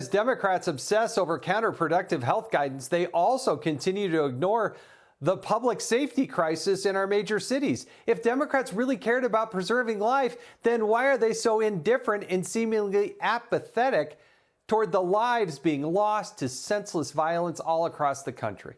Democrats obsess over counterproductive health guidance, they also continue to ignore the public safety crisis in our major cities. If Democrats really cared about preserving life, then why are they so indifferent and seemingly apathetic toward the lives being lost to senseless violence all across the country?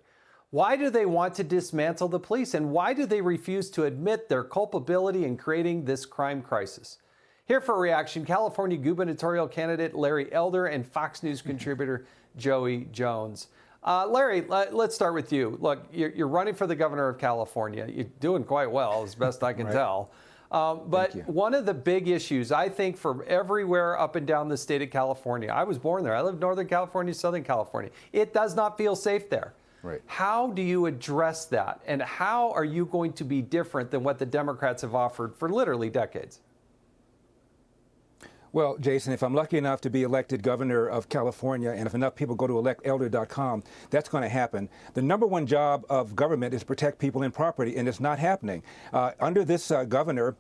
Why do they want to dismantle the police, and why do they refuse to admit their culpability in creating this crime crisis? Here for a reaction, California gubernatorial candidate Larry Elder and Fox News contributor Joey Jones. Larry, let's start with you. Look, you're running for the governor of California. You're doing quite well, as best I can tell. But one of the big issues, I think, for everywhere up and down the state of California, I was born there. I live in Northern California, Southern California. It does not feel safe there. Right. How do you address that? And how are you going to be different than what the Democrats have offered for literally decades? Well, Jason, if I'm lucky enough to be elected governor of California, and if enough people go to electelder.com, that's going to happen. The number one job of government is to protect people and property, and it's not happening. Under this governor,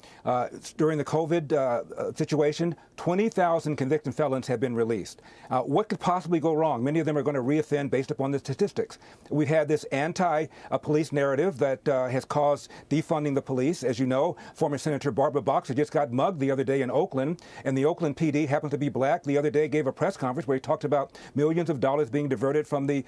during the COVID situation, 20,000 convicted felons have been released. What could possibly go wrong? Many of them are going to reoffend based upon the statistics. We've had this anti-police narrative that has caused defunding the police. As you know, former Senator Barbara Boxer just got mugged the other day in Oakland, and the Oakland PD happens to be black. The other day gave a press conference where he talked about millions of dollars being diverted from the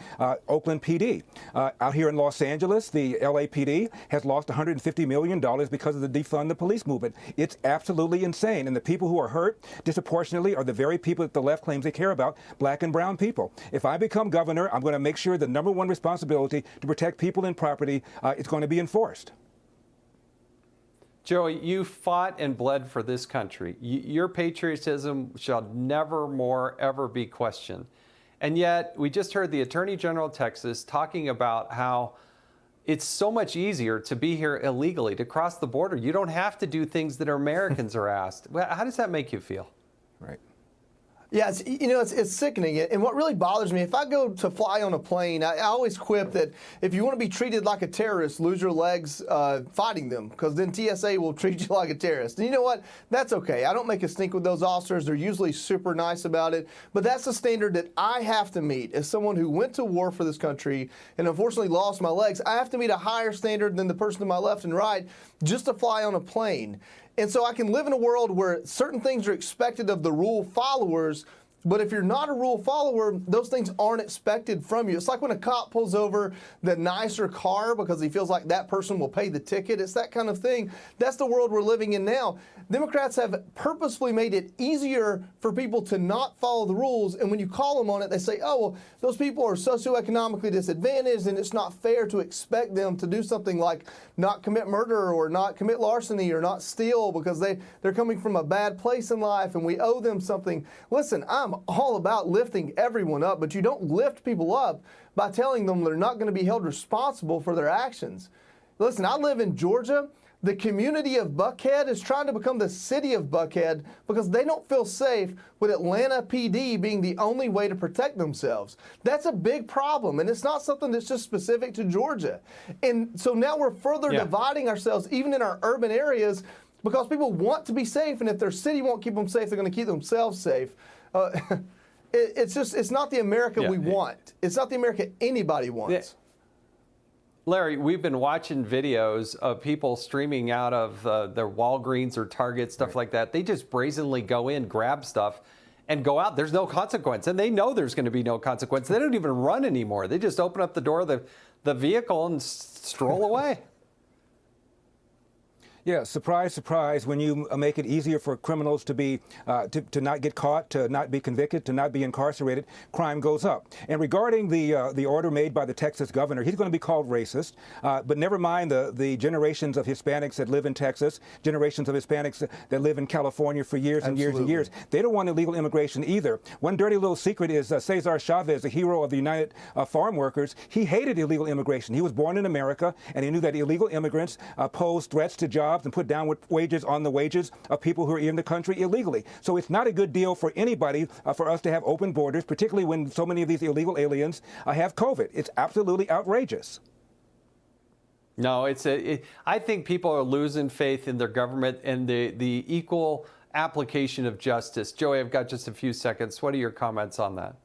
Oakland PD. Out here in Los Angeles, the LAPD has lost $150 million because of the defund the police movement. It's absolutely insane. And the people who are hurt disproportionately are the very people that the left claims they care about, black and brown people. If I become governor, I'm going to make sure the number one responsibility to protect people and property is going to be enforced. Joey, you fought and bled for this country. Your patriotism shall never more ever be questioned. And yet, we just heard the Attorney General of Texas talking about how it's so much easier to be here illegally, to cross the border. You don't have to do things that Americans are asked. How does that make you feel? Right. Yeah, it's sickening. And what really bothers me, if I go to fly on a plane, I always quip that if you want to be treated like a terrorist, lose your legs fighting them, because then TSA will treat you like a terrorist. And you know what? That's okay. I don't make a stink with those officers. They're usually super nice about it. But that's the standard that I have to meet as someone who went to war for this country and unfortunately lost my legs. I have to meet a higher standard than the person to my left and right just to fly on a plane. And so I can live in a world where certain things are expected of the rule followers, but if you're not a rule follower, those things aren't expected from you. It's like when a cop pulls over the nicer car because he feels like that person will pay the ticket. It's that kind of thing. That's the world we're living in now. Democrats have purposefully made it easier for people to not follow the rules. And when you call them on it, they say, oh, well, those people are socioeconomically disadvantaged and it's not fair to expect them to do something like not commit murder or not commit larceny or not steal because they're coming from a bad place in life and we owe them something. Listen, I'm all about lifting everyone up, but you don't lift people up by telling them they're not going to be held responsible for their actions. Listen, I live in Georgia. The community of Buckhead is trying to become the city of Buckhead because they don't feel safe with Atlanta PD being the only way to protect themselves. That's a big problem, and it's not something that's just specific to Georgia. And so now we're further dividing ourselves, even in our urban areas, because people want to be safe, and if their city won't keep them safe, they're going to keep themselves safe. It's not the America we want. It's not the America anybody wants. Larry, we've been watching videos of people streaming out of their Walgreens or Target, stuff like that. They just brazenly go in, grab stuff, and go out. There's no consequence. And they know there's going to be no consequence. They don't even run anymore. They just open up the door of the vehicle and stroll away. Yeah, surprise, surprise, when you make it easier for criminals to be to not get caught, to not be convicted, to not be incarcerated, crime goes up. And regarding the order made by the Texas governor, he's going to be called racist, but never mind the generations of Hispanics that live in Texas, generations of Hispanics that live in California for years and years and years. They don't want illegal immigration either. One dirty little secret is Cesar Chavez, a hero of the United Farm Workers. He hated illegal immigration. He was born in America, and he knew that illegal immigrants posed threats to jobs and put downward wages on the wages of people who are in the country illegally. So it's not a good deal for anybody for us to have open borders, particularly when so many of these illegal aliens have COVID. It's absolutely outrageous. No, I think people are losing faith in their government and the equal application of justice. Joey, I've got just a few seconds. What are your comments on that?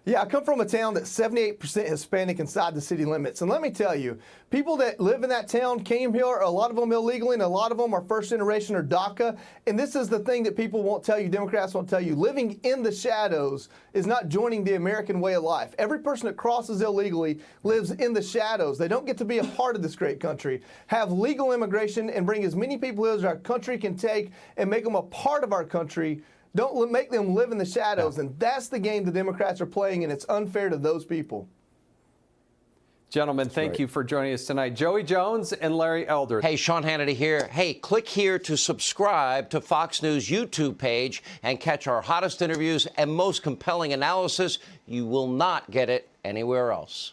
Yeah, I come from a town that's 78% Hispanic inside the city limits. And let me tell you, people that live in that town came here, a lot of them illegally, and a lot of them are first generation or DACA. And this is the thing that people won't tell you, Democrats won't tell you. Living in the shadows is not joining the American way of life. Every person that crosses illegally lives in the shadows. They don't get to be a part of this great country. Have legal immigration and bring as many people as our country can take and make them a part of our country. Don't make them live in the shadows. And that's the game the Democrats are playing, and it's unfair to those people. Gentlemen, thank you for joining us tonight. Joey Jones and Larry Elder. Hey, Sean Hannity here. Hey, click here to subscribe to Fox News YouTube page and catch our hottest interviews and most compelling analysis. You will not get it anywhere else.